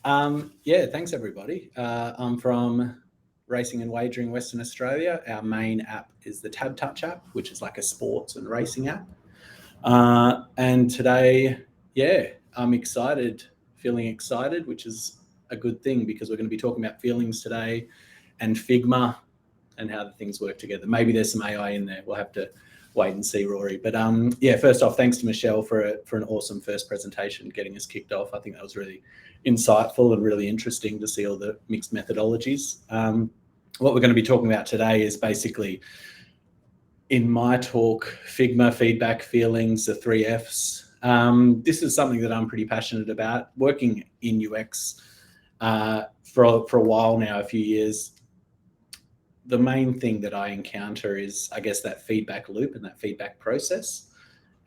Yeah, thanks everybody. I'm from Racing and Wagering Western Australia. Our main app is the Tab Touch app, which is like a sports and racing app. And today, yeah, I'm excited, feeling excited, which is a good thing because we're going to be talking about feelings today and Figma and how the things work together. Maybe there's some AI in there. We'll have to wait and see, Rory. But yeah, first off, thanks to Michelle for an awesome first presentation, getting us kicked off. I think that was really insightful and really interesting to see all the mixed methodologies. What we're going to be talking about today is basically, in my talk, Figma, feedback, feelings, the 3 Fs. This is something that I'm pretty passionate about. Working in UX for a while now, a few years, the main thing that I encounter is, I guess, that feedback loop and that feedback process.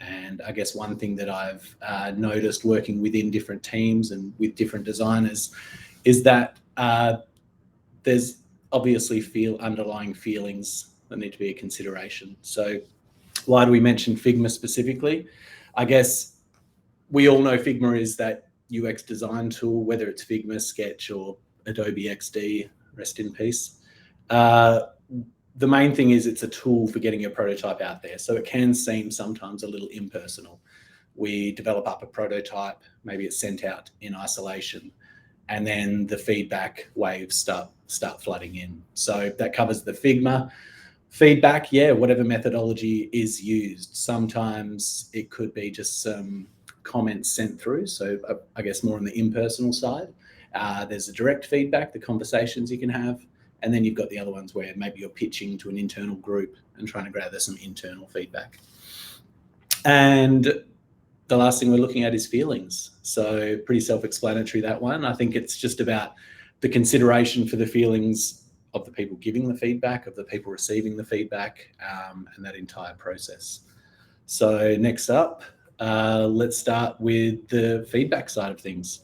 And I guess one thing that I've noticed working within different teams and with different designers is that there's obviously underlying feelings that need to be a consideration. So why do we mention Figma specifically? I guess we all know Figma is that UX design tool, whether it's Figma, Sketch, or Adobe XD, rest in peace. The main thing is it's a tool for getting your prototype out there. So it can seem sometimes a little impersonal. We develop up a prototype, maybe it's sent out in isolation, and then the feedback waves start flooding in. So that covers the Figma. Feedback, yeah, whatever methodology is used. Sometimes it could be just some comments sent through. So I guess more on the impersonal side. There's the direct feedback, the conversations you can have. And then you've got the other ones where maybe you're pitching to an internal group and trying to gather some internal feedback. And the last thing we're looking at is feelings. So pretty self-explanatory, that one. I think it's just about the consideration for the feelings of the people giving the feedback, of the people receiving the feedback, and that entire process. So next up, let's start with the feedback side of things.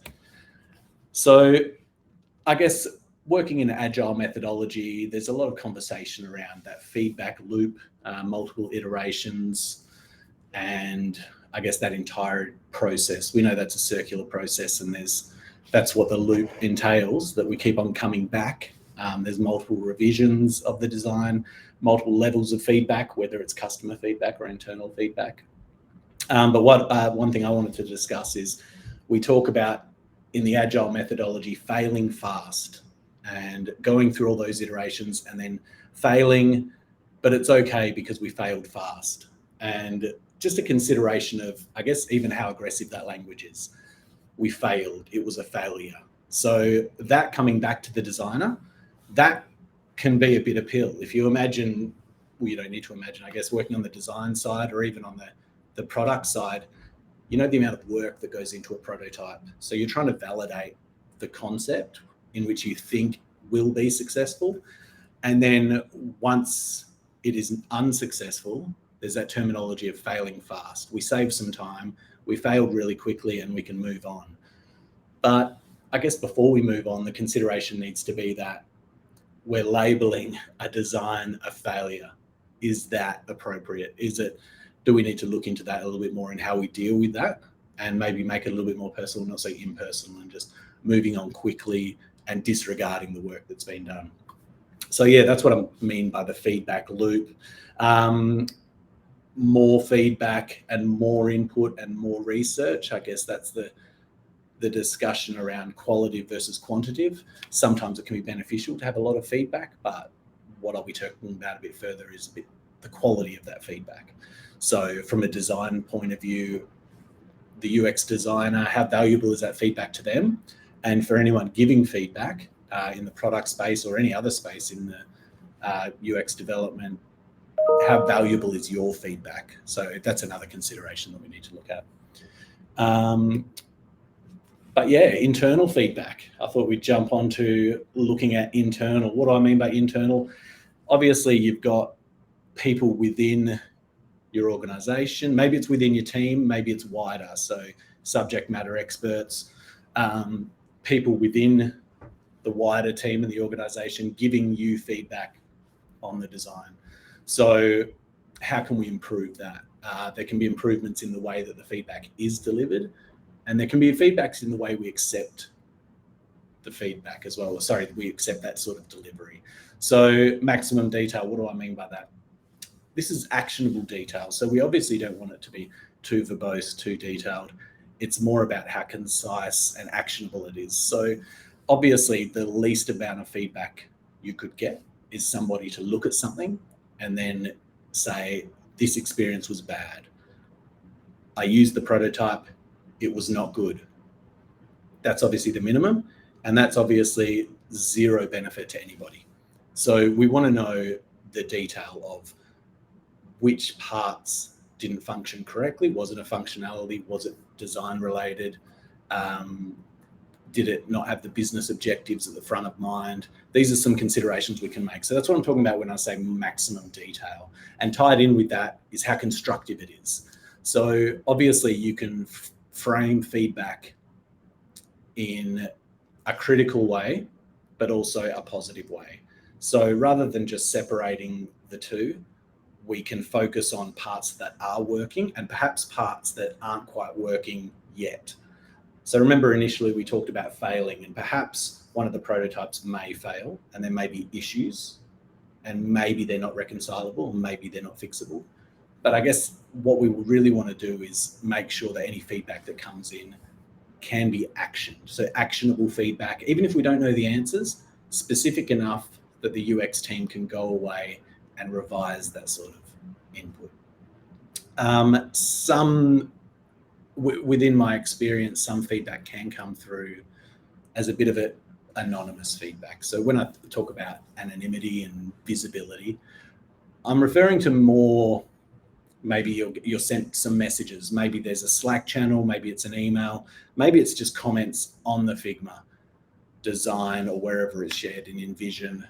So I guess working in agile methodology, there's a lot of conversation around that feedback loop, multiple iterations, and I guess that entire process. We know that's a circular process, and that's what the loop entails, that we keep on coming back. There's multiple revisions of the design, multiple levels of feedback, whether it's customer feedback or internal feedback. But one thing I wanted to discuss is we talk about, in the agile methodology, failing fast and going through all those iterations and then failing, but it's okay because we failed fast. And just a consideration of, I guess, even how aggressive that language is. We failed, it was a failure. So that coming back to the designer, that can be a bit of pill. If you imagine, well, you don't need to imagine, I guess, working on the design side or even on the product side, you know the amount of work that goes into a prototype. So you're trying to validate the concept in which you think will be successful. And then once it is unsuccessful, there's that terminology of failing fast. We save some time, we failed really quickly, and we can move on. But I guess before we move on, the consideration needs to be that we're labeling a design a failure. Is that appropriate? Do we need to look into that a little bit more and how we deal with that, and maybe make it a little bit more personal, not so impersonal, and just moving on quickly and disregarding the work that's been done. So yeah, that's what I mean by the feedback loop. More feedback and more input and more research. I guess that's the discussion around qualitative versus quantitative. Sometimes it can be beneficial to have a lot of feedback, but what I'll be talking about a bit further is the quality of that feedback. So from a design point of view, the UX designer, how valuable is that feedback to them? And for anyone giving feedback in the product space or any other space in the UX development, how valuable is your feedback? So that's another consideration that we need to look at. But yeah, internal feedback. I thought we'd jump on to looking at internal. What do I mean by internal? Obviously, you've got people within your organization. Maybe it's within your team, maybe it's wider. So subject matter experts, people within the wider team and the organization giving you feedback on the design. So how can we improve that? There can be improvements in the way that the feedback is delivered, and there can be feedbacks in the way we accept the feedback as well. Sorry, we accept that sort of delivery. So maximum detail, what do I mean by that? This is actionable detail. So we obviously don't want it to be too verbose, too detailed. It's more about how concise and actionable it is. So obviously the least amount of feedback you could get is somebody to look at something and then say, this experience was bad. I used the prototype, it was not good. That's obviously the minimum, and that's obviously zero benefit to anybody. So we want to know the detail of which parts didn't function correctly. Was it a functionality? Was it design related? Did it not have the business objectives at the front of mind? These are some considerations we can make. So that's what I'm talking about when I say maximum detail. And tied in with that is how constructive it is. So obviously you can frame feedback in a critical way, but also a positive way. So rather than just separating the two, we can focus on parts that are working and perhaps parts that aren't quite working yet. So remember initially we talked about failing, and perhaps one of the prototypes may fail and there may be issues and maybe they're not reconcilable and maybe they're not fixable. But I guess what we really want to do is make sure that any feedback that comes in can be actioned. So actionable feedback, even if we don't know the answers, specific enough that the UX team can go away and revise that sort of input. Within my experience, some feedback can come through as a bit of anonymous feedback. So when I talk about anonymity and visibility, I'm referring to more, maybe you're sent some messages, maybe there's a Slack channel, maybe it's an email, maybe it's just comments on the Figma design or wherever it's shared in InVision.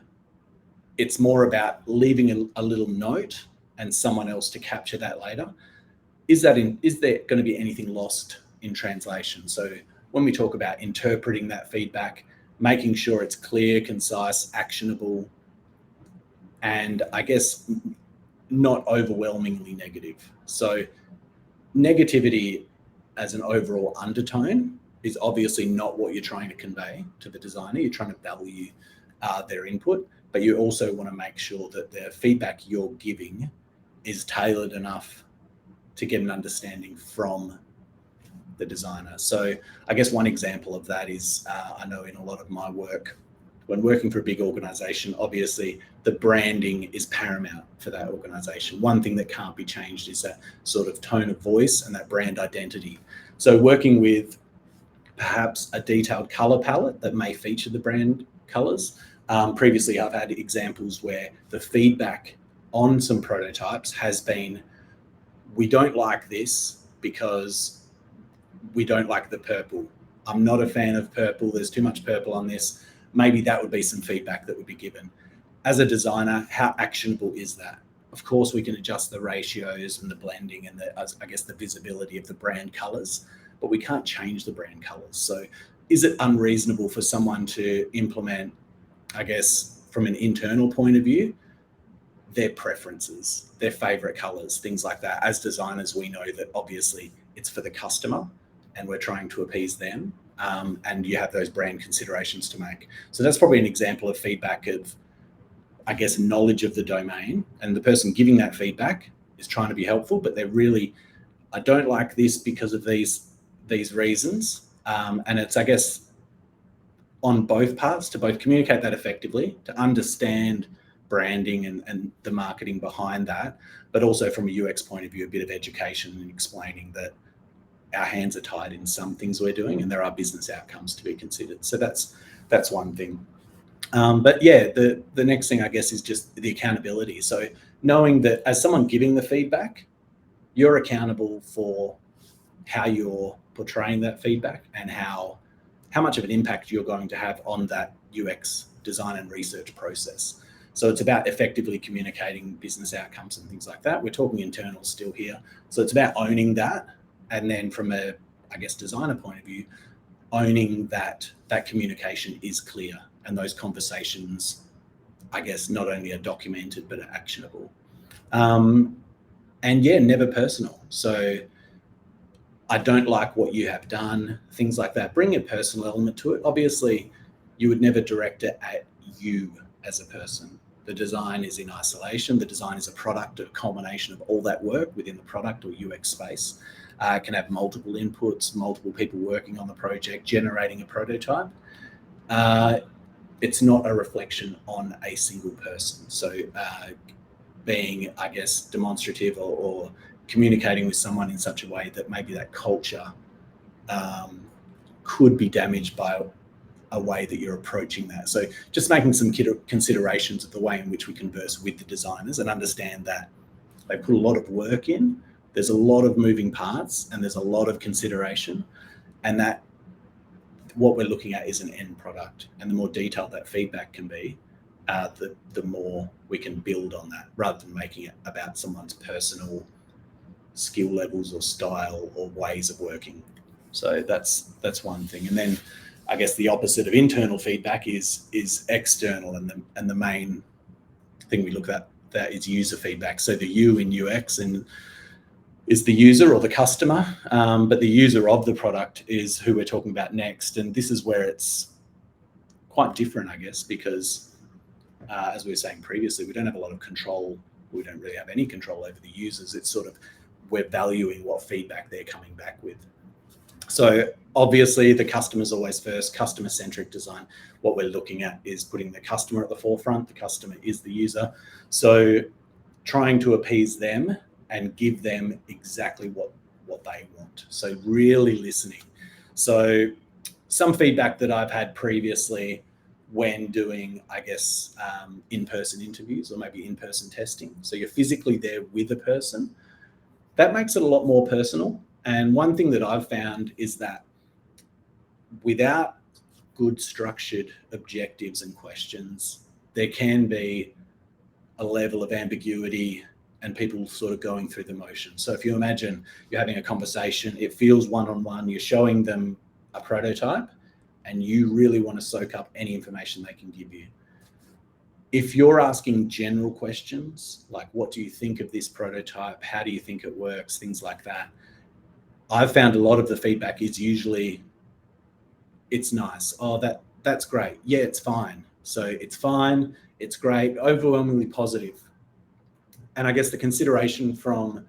It's more about leaving a little note and someone else to capture that later. Is there going to be anything lost in translation? So when we talk about interpreting that feedback, making sure it's clear, concise, actionable, and I guess not overwhelmingly negative. So negativity as an overall undertone is obviously not what you're trying to convey to the designer. You're trying to value their input, but you also want to make sure that the feedback you're giving is tailored enough to get an understanding from the designer. So I guess one example of that is, I know in a lot of my work, when working for a big organization, obviously the branding is paramount for that organization. One thing that can't be changed is that sort of tone of voice and that brand identity. So working with perhaps a detailed color palette that may feature the brand colors. Previously, I've had examples where the feedback on some prototypes has been, we don't like this because we don't like the purple. I'm not a fan of purple. There's too much purple on this. Maybe that would be some feedback that would be given. As a designer, how actionable is that? Of course, we can adjust the ratios and the blending and I guess the visibility of the brand colors, but we can't change the brand colors. So is it unreasonable for someone to implement, I guess, from an internal point of view, their preferences, their favorite colors, things like that? As designers, we know that obviously it's for the customer and we're trying to appease them. And you have those brand considerations to make. So that's probably an example of feedback of, I guess, knowledge of the domain, and the person giving that feedback is trying to be helpful, but they're really, I don't like this because of these reasons. And it's, I guess, on both parts to both communicate that effectively, to understand branding and the marketing behind that, but also from a UX point of view, a bit of education and explaining that our hands are tied in some things we're doing and there are business outcomes to be considered. So that's one thing. But yeah, the next thing, I guess, is just the accountability. So knowing that as someone giving the feedback, you're accountable for how you're portraying that feedback and how much of an impact you're going to have on that UX design and research process. So it's about effectively communicating business outcomes and things like that. We're talking internal still here. So it's about owning that. And then from a, I guess, designer point of view, owning that communication is clear and those conversations, I guess, not only are documented, but are actionable. And yeah, never personal. So I don't like what you have done, things like that. Bring a personal element to it. Obviously, you would never direct it at you as a person. The design is in isolation. The design is a product, a culmination of all that work within the product or UX space. It can have multiple inputs, multiple people working on the project, generating a prototype. It's not a reflection on a single person. So being, I guess, demonstrative or communicating with someone in such a way that maybe that culture could be damaged by a way that you're approaching that. So just making some considerations of the way in which we converse with the designers and understand that they put a lot of work in, there's a lot of moving parts, and there's a lot of consideration, and that what we're looking at is an end product. And the more detailed that feedback can be, the more we can build on that, rather than making it about someone's personal skill levels or style or ways of working. So that's one thing. And then I guess the opposite of internal feedback is external, and the main thing we look at that is user feedback. So the U in UX and is the user or the customer, but the user of the product is who we're talking about next. And this is where it's quite different, I guess, because as we were saying previously, we don't have a lot of control. We don't really have any control over the users. It's sort of, we're valuing what feedback they're coming back with. So obviously the customer's always first, customer-centric design. What we're looking at is putting the customer at the forefront. The customer is the user. So trying to appease them and give them exactly what they want. So really listening. So some feedback that I've had previously when doing, I guess, in-person interviews or maybe in-person testing. So you're physically there with a person. That makes it a lot more personal. And one thing that I've found is that without good structured objectives and questions, there can be a level of ambiguity and people sort of going through the motions. So if you imagine you're having a conversation, it feels one-on-one, you're showing them a prototype and you really want to soak up any information they can give you. If you're asking general questions, like what do you think of this prototype? How do you think it works? Things like that. I've found a lot of the feedback is usually, it's nice. Oh, that's great. Yeah, it's fine. So it's fine. It's great. Overwhelmingly positive. And I guess the consideration from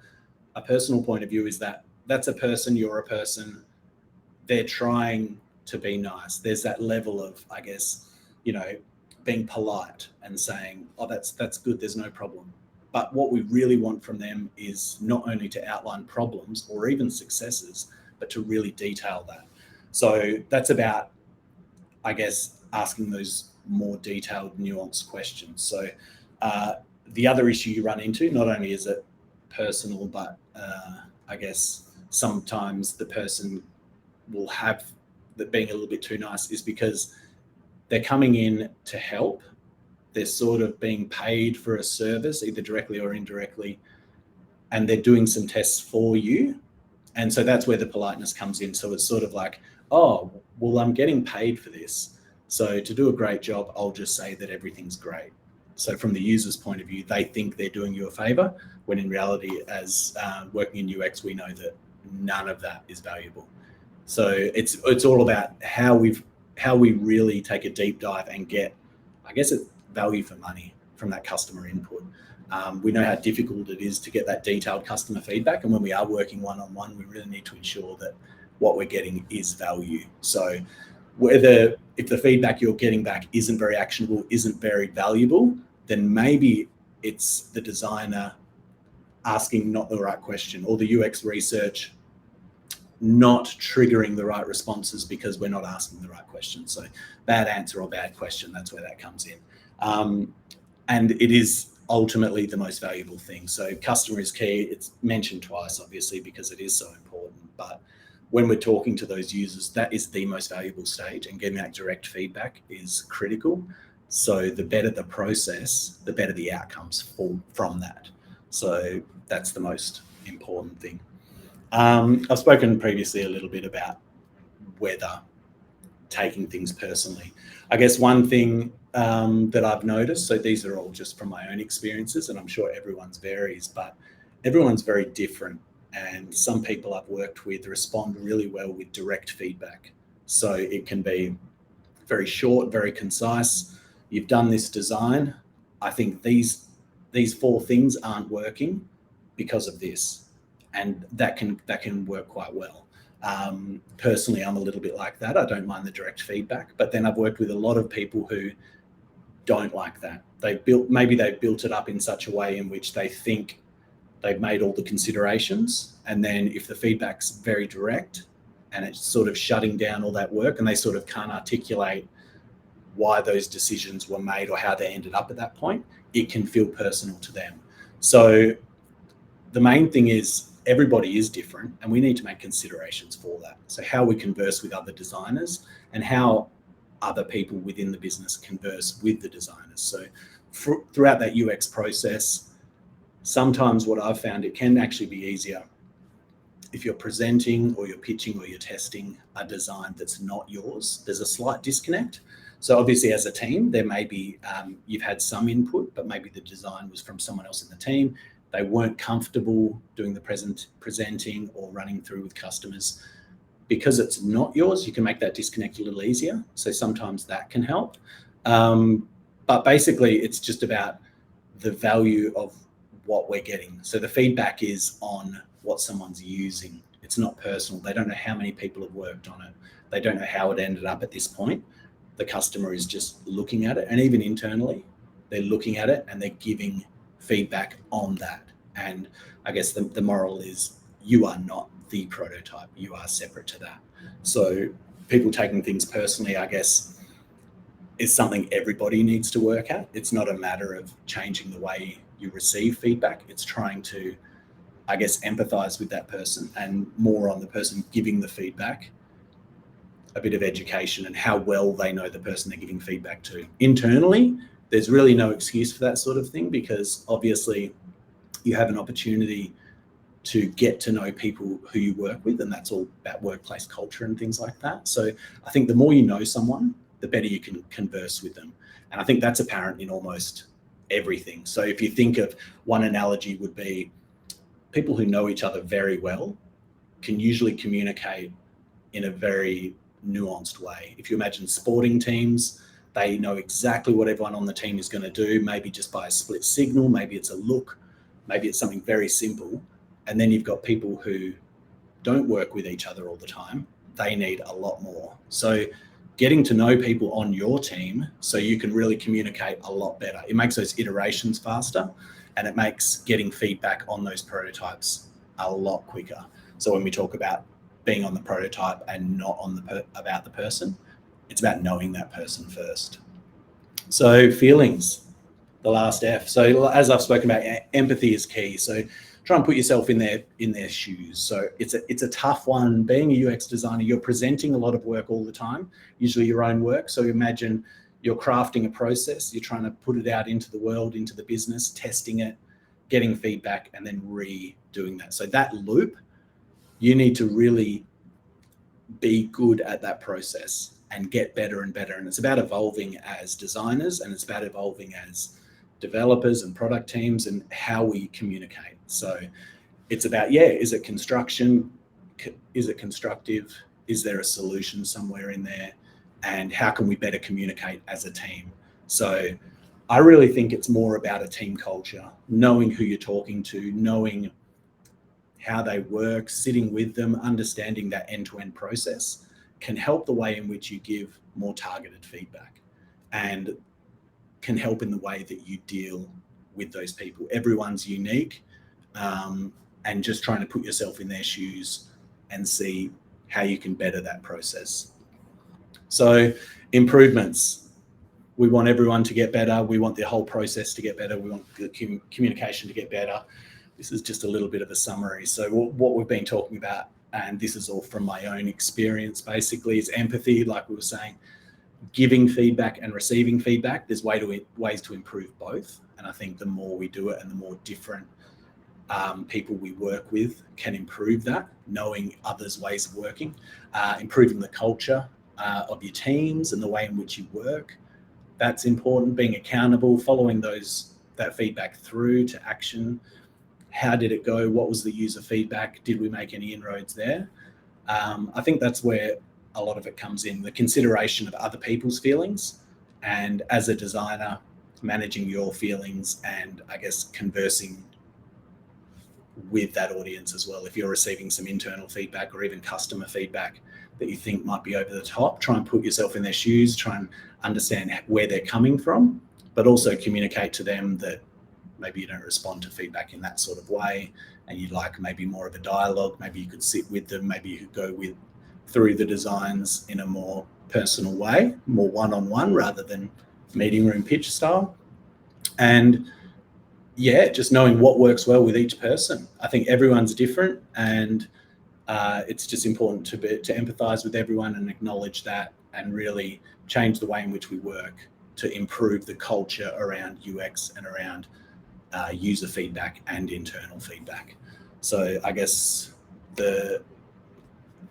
a personal point of view is that that's a person, you're a person. They're trying to be nice. There's that level of, I guess, being polite and saying, oh, that's good. There's no problem. But what we really want from them is not only to outline problems or even successes, but to really detail that. So that's about, I guess, asking those more detailed, nuanced questions. So the other issue you run into, not only is it personal, but I guess sometimes the person will have that being a little bit too nice is because they're coming in to help. They're sort of being paid for a service, either directly or indirectly, and they're doing some tests for you. And so that's where the politeness comes in. So it's sort of like, oh, well, I'm getting paid for this. So to do a great job, I'll just say that everything's great. So from the user's point of view, they think they're doing you a favor, when in reality, as working in UX, we know that none of that is valuable. So it's all about how we really take a deep dive and get, I guess, value for money from that customer input. We know how difficult it is to get that detailed customer feedback, and when we are working one-on-one, we really need to ensure that what we're getting is value. So if the feedback you're getting back isn't very actionable, isn't very valuable, then maybe it's the designer asking not the right question, or the UX research not triggering the right responses because we're not asking the right question. So bad answer or bad question, that's where that comes in. And it is ultimately the most valuable thing. So customer is key. It's mentioned twice, obviously, because it is so important. But when we're talking to those users, that is the most valuable stage, and getting that direct feedback is critical. So the better the process, the better the outcomes from that. So that's the most important thing. I've spoken previously a little bit about whether taking things personally. I guess one thing that I've noticed, so these are all just from my own experiences, and I'm sure everyone's varies, but everyone's very different. And some people I've worked with respond really well with direct feedback. So it can be, very short, very concise. You've done this design. I think these 4 things aren't working because of this, and that can work quite well. Personally, I'm a little bit like that. I don't mind the direct feedback, but then I've worked with a lot of people who don't like that. Maybe they've built it up in such a way in which they think they've made all the considerations, and then if the feedback's very direct and it's sort of shutting down all that work, and they sort of can't articulate why those decisions were made or how they ended up at that point, it can feel personal to them. So the main thing is everybody is different, and we need to make considerations for that. So how we converse with other designers and how other people within the business converse with the designers. So throughout that UX process, sometimes what I've found, it can actually be easier if you're presenting or you're pitching or you're testing a design that's not yours. There's a slight disconnect. So obviously as a team, there may be, you've had some input, but maybe the design was from someone else in the team. They weren't comfortable doing the presenting or running through with customers. Because it's not yours, you can make that disconnect a little easier. So sometimes that can help. But basically it's just about the value of what we're getting. So the feedback is on what someone's using. It's not personal. They don't know how many people have worked on it. They don't know how it ended up at this point. The customer is just looking at it, and even internally, they're looking at it and they're giving feedback on that. And I guess the moral is you are not the prototype. You are separate to that. So people taking things personally, I guess, is something everybody needs to work at. It's not a matter of changing the way you receive feedback. It's trying to, I guess, empathize with that person, and more on the person giving the feedback, a bit of education and how well they know the person they're giving feedback to. Internally, there's really no excuse for that sort of thing, because obviously you have an opportunity to get to know people who you work with, and that's all about workplace culture and things like that. So I think the more you know someone, the better you can converse with them. And I think that's apparent in almost everything. So if you think of, one analogy would be, people who know each other very well can usually communicate in a very nuanced way. If you imagine sporting teams, they know exactly what everyone on the team is going to do, maybe just by a split signal, maybe it's a look, maybe it's something very simple. And then you've got people who don't work with each other all the time. They need a lot more. So getting to know people on your team so you can really communicate a lot better. It makes those iterations faster, and it makes getting feedback on those prototypes a lot quicker. So when we talk about being on the prototype and not on about the person, it's about knowing that person first. So feelings, the last F. So as I've spoken about, empathy is key. So try and put yourself in their shoes. So it's a tough one. Being a UX designer, you're presenting a lot of work all the time, usually your own work. So imagine you're crafting a process, you're trying to put it out into the world, into the business, testing it, getting feedback, and then redoing that. So that loop, you need to really be good at that process and get better and better. And it's about evolving as designers, and it's about evolving as developers and product teams, and how we communicate. So it's about, is it construction? Is it constructive? Is there a solution somewhere in there? And how can we better communicate as a team? So I really think it's more about a team culture, knowing who you're talking to, knowing how they work, sitting with them, understanding that end-to-end process can help the way in which you give more targeted feedback, and can help in the way that you deal with those people. Everyone's unique, and just trying to put yourself in their shoes and see how you can better that process. So improvements. We want everyone to get better. We want the whole process to get better. We want the communication to get better. This is just a little bit of a summary. So what we've been talking about, and this is all from my own experience, basically, is empathy, like we were saying, giving feedback and receiving feedback. There's ways to improve both. And I think the more we do it, and the more different people we work with can improve that, knowing others' ways of working, improving the culture of your teams and the way in which you work. That's important. Being accountable, following that feedback through to action. How did it go? What was the user feedback? Did we make any inroads there? I think that's where a lot of it comes in the consideration of other people's feelings, and as a designer, managing your feelings and I guess conversing with that audience as well. If you're receiving some internal feedback or even customer feedback that you think might be over the top, try and put yourself in their shoes, try and understand where they're coming from, but also communicate to them that maybe you don't respond to feedback in that sort of way and you'd like maybe more of a dialogue. Maybe you could sit with them, maybe you could go through the designs in a more personal way, more one-on-one rather than meeting room pitch style. And yeah, just knowing what works well with each person. I think everyone's different, and it's just important to empathize with everyone and acknowledge that, and really change the way in which we work to improve the culture around UX and around user feedback and internal feedback. So I guess the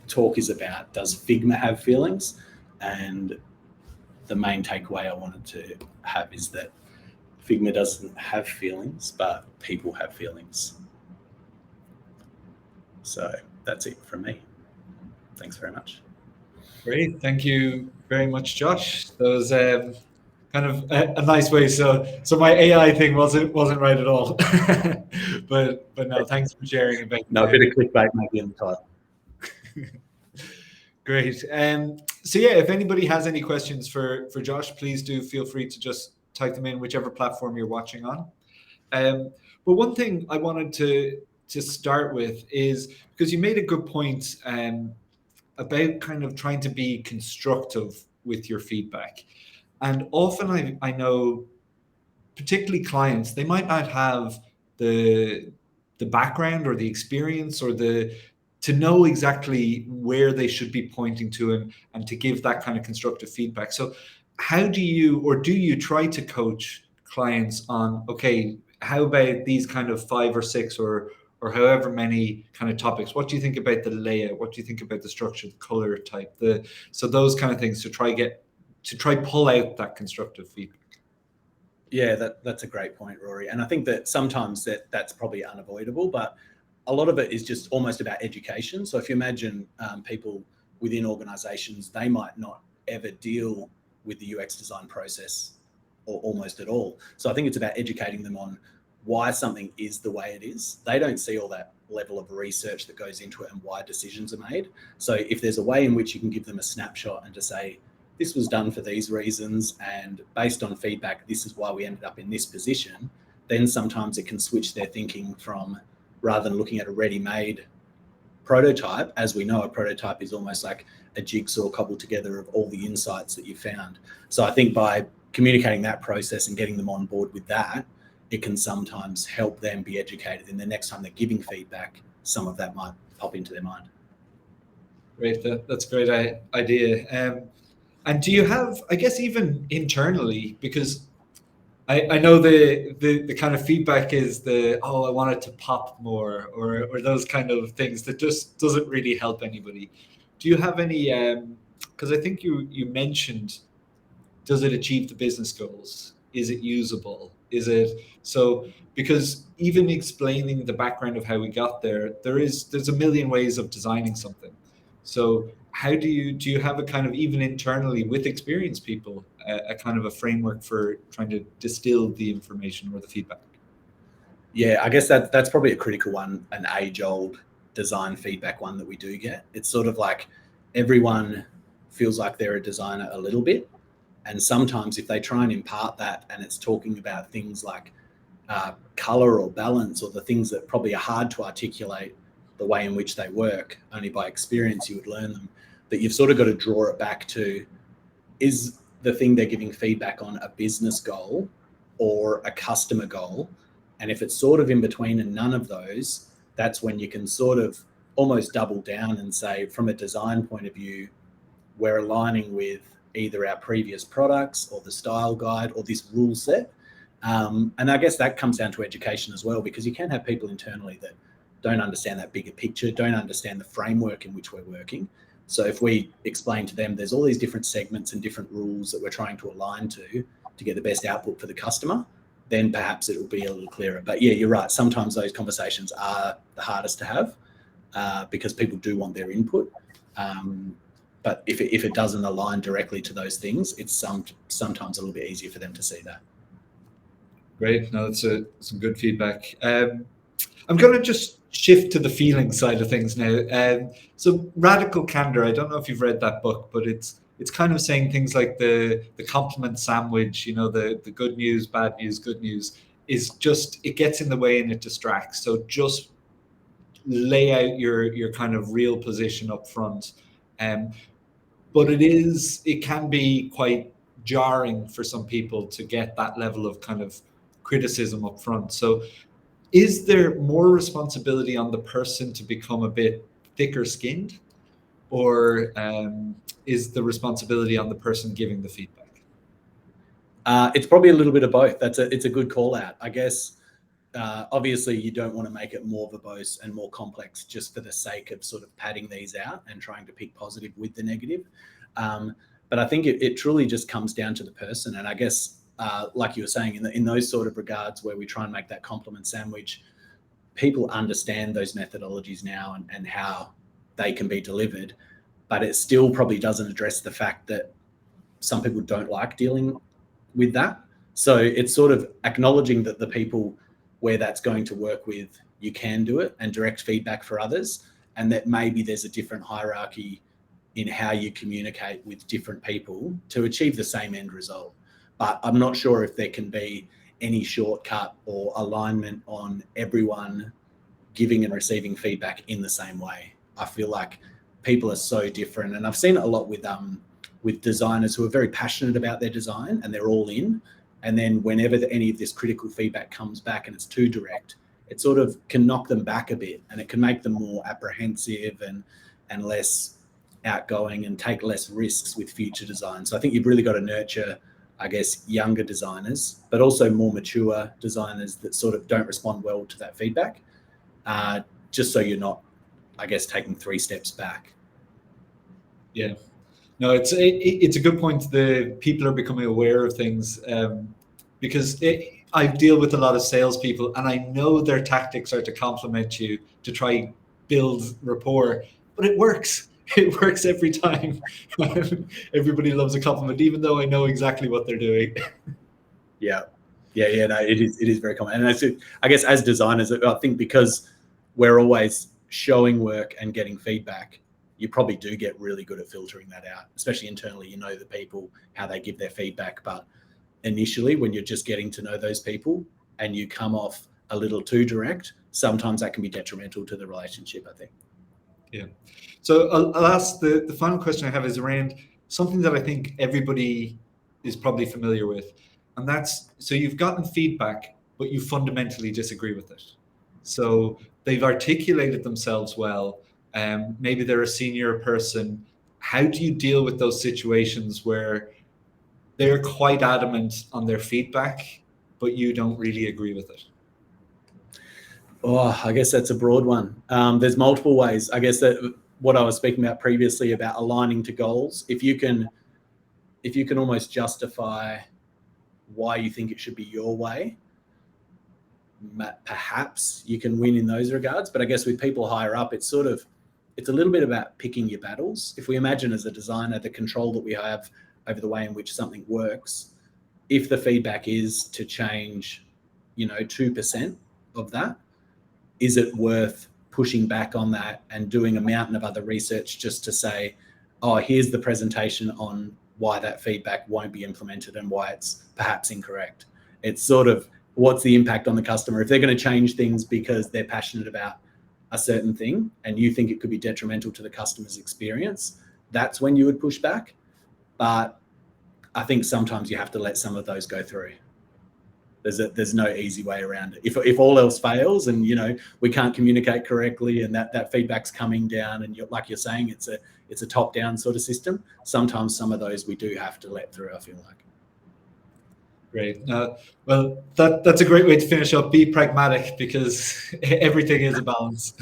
talk is about, does Figma have feelings? And the main takeaway I wanted to have is that Figma doesn't have feelings, but people have feelings. So that's it from me. Thanks very much. Great, thank you very much, Josh. That was kind of a nice way. So my AI thing wasn't right at all. but no, thanks for sharing about. No, a bit of clickbait maybe in the title. Great. So yeah, if anybody has any questions for Josh, please do feel free to just type them in whichever platform you're watching on. But one thing I wanted to start with is, because you made a good point about kind of trying to be constructive with your feedback. And often I know, particularly clients, they might not have the background or the experience or to know exactly where they should be pointing to and to give that kind of constructive feedback. So how do you try to coach clients on, okay, how about these kind of 5 or 6 or however many kind of topics? What do you think about the layout? What do you think about the structure, the color type, so those kind of things to try pull out that constructive feedback? Yeah, that's a great point, Rory. And I think that sometimes that's probably unavoidable, but a lot of it is just almost about education. So if you imagine people within organizations, they might not ever deal with the UX design process or almost at all. So I think it's about educating them on why something is the way it is. They don't see all that level of research that goes into it and why decisions are made. So if there's a way in which you can give them a snapshot and to say, this was done for these reasons, and based on feedback, this is why we ended up in this position, then sometimes it can switch their thinking from, rather than looking at a ready-made prototype, as we know, a prototype is almost like a jigsaw cobbled together of all the insights that you found. So I think by communicating that process and getting them on board with that, it can sometimes help them be educated, and the next time they're giving feedback, some of that might pop into their mind. Great, that's a great idea. And do you have, I guess, even internally, because I know the kind of feedback is I want it to pop more, or those kind of things that just doesn't really help anybody. Do you have any, because I think you mentioned, does it achieve the business goals? Is it usable? So, because even explaining the background of how we got there's a million ways of designing something. So how do you have a kind of, even internally with experienced people, a kind of a framework for trying to distill the information or the feedback? Yeah, I guess that's probably a critical one, an age-old design feedback one that we do get. It's sort of like everyone feels like they're a designer a little bit. And sometimes if they try and impart that and it's talking about things like color or balance or the things that probably are hard to articulate the way in which they work, only by experience you would learn them, that you've sort of got to draw it back to, is the thing they're giving feedback on a business goal or a customer goal? And if it's sort of in between and none of those, that's when you can sort of almost double down and say, from a design point of view, we're aligning with either our previous products or the style guide or this rule set. And I guess that comes down to education as well, because you can have people internally that don't understand that bigger picture, don't understand the framework in which we're working. So if we explain to them there's all these different segments and different rules that we're trying to align to get the best output for the customer, then perhaps it will be a little clearer. But yeah, you're right. Sometimes those conversations are the hardest to have because people do want their input. but if it doesn't align directly to those things, it's sometimes a little bit easier for them to see that. Great. No, that's some good feedback. I'm going to just shift to the feeling side of things now. So Radical Candor, I don't know if you've read that book, but it's kind of saying things like the compliment sandwich, the good news, bad news, good news, is just, it gets in the way and it distracts. So just lay out your kind of real position up front. But it can be quite jarring for some people to get that level of kind of criticism up front. So is there more responsibility on the person to become a bit thicker skinned, or is the responsibility on the person giving the feedback? It's probably a little bit of both. It's a good call out, I guess. Obviously, you don't want to make it more verbose and more complex just for the sake of sort of padding these out and trying to pick positive with the negative. But I think it truly just comes down to the person. And I guess, like you were saying, in those sort of regards where we try and make that compliment sandwich, people understand those methodologies now and how they can be delivered, but it still probably doesn't address the fact that some people don't like dealing with that. So it's sort of acknowledging that the people where that's going to work with, you can do it, and direct feedback for others, and that maybe there's a different hierarchy in how you communicate with different people to achieve the same end result. But I'm not sure if there can be any shortcut or alignment on everyone giving and receiving feedback in the same way. I feel like people are so different, and I've seen it a lot with designers who are very passionate about their design and they're all in. And then whenever any of this critical feedback comes back and it's too direct, it sort of can knock them back a bit, and it can make them more apprehensive and less outgoing and take less risks with future design. So I think you've really got to nurture, I guess, younger designers, but also more mature designers that sort of don't respond well to that feedback, just so you're not, I guess, taking 3 steps back. Yeah. No, it's a good point. The people are becoming aware of things, because I deal with a lot of salespeople, and I know their tactics are to compliment you, to try build rapport, but it works. It works every time. Everybody loves a compliment, even though I know exactly what they're doing. Yeah. No, it is very common, and I guess as designers, I think because we're always showing work and getting feedback, you probably do get really good at filtering that out, especially internally. You know the people, how they give their feedback, but initially when you're just getting to know those people and you come off a little too direct, sometimes that can be detrimental to the relationship, I think. Yeah. So I'll ask the final question I have is around something that I think everybody is probably familiar with. And that's, so you've gotten feedback, but you fundamentally disagree with it. So they've articulated themselves well. Maybe they're a senior person. How do you deal with those situations where they're quite adamant on their feedback, but you don't really agree with it? Oh, I guess that's a broad one. There's multiple ways. I guess that what I was speaking about previously about aligning to goals, if you can almost justify why you think it should be your way, perhaps you can win in those regards. But I guess with people higher up, it's a little bit about picking your battles. If we imagine as a designer the control that we have over the way in which something works, if the feedback is to change, 2% of that, is it worth pushing back on that and doing a mountain of other research just to say, oh, here's the presentation on why that feedback won't be implemented and why it's perhaps incorrect? It's sort of, what's the impact on the customer? If they're going to change things because they're passionate about a certain thing and you think it could be detrimental to the customer's experience, that's when you would push back. But I think sometimes you have to let some of those go through. There's no easy way around it. If all else fails and we can't communicate correctly and that feedback's coming down and like you're saying, it's a top down sort of system, sometimes some of those we do have to let through, I feel like. Great. Well, that's a great way to finish up. Be pragmatic, because everything is a balance.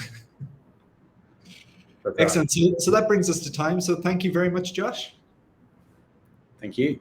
Excellent. So that brings us to time. So thank you very much, Josh. Thank you.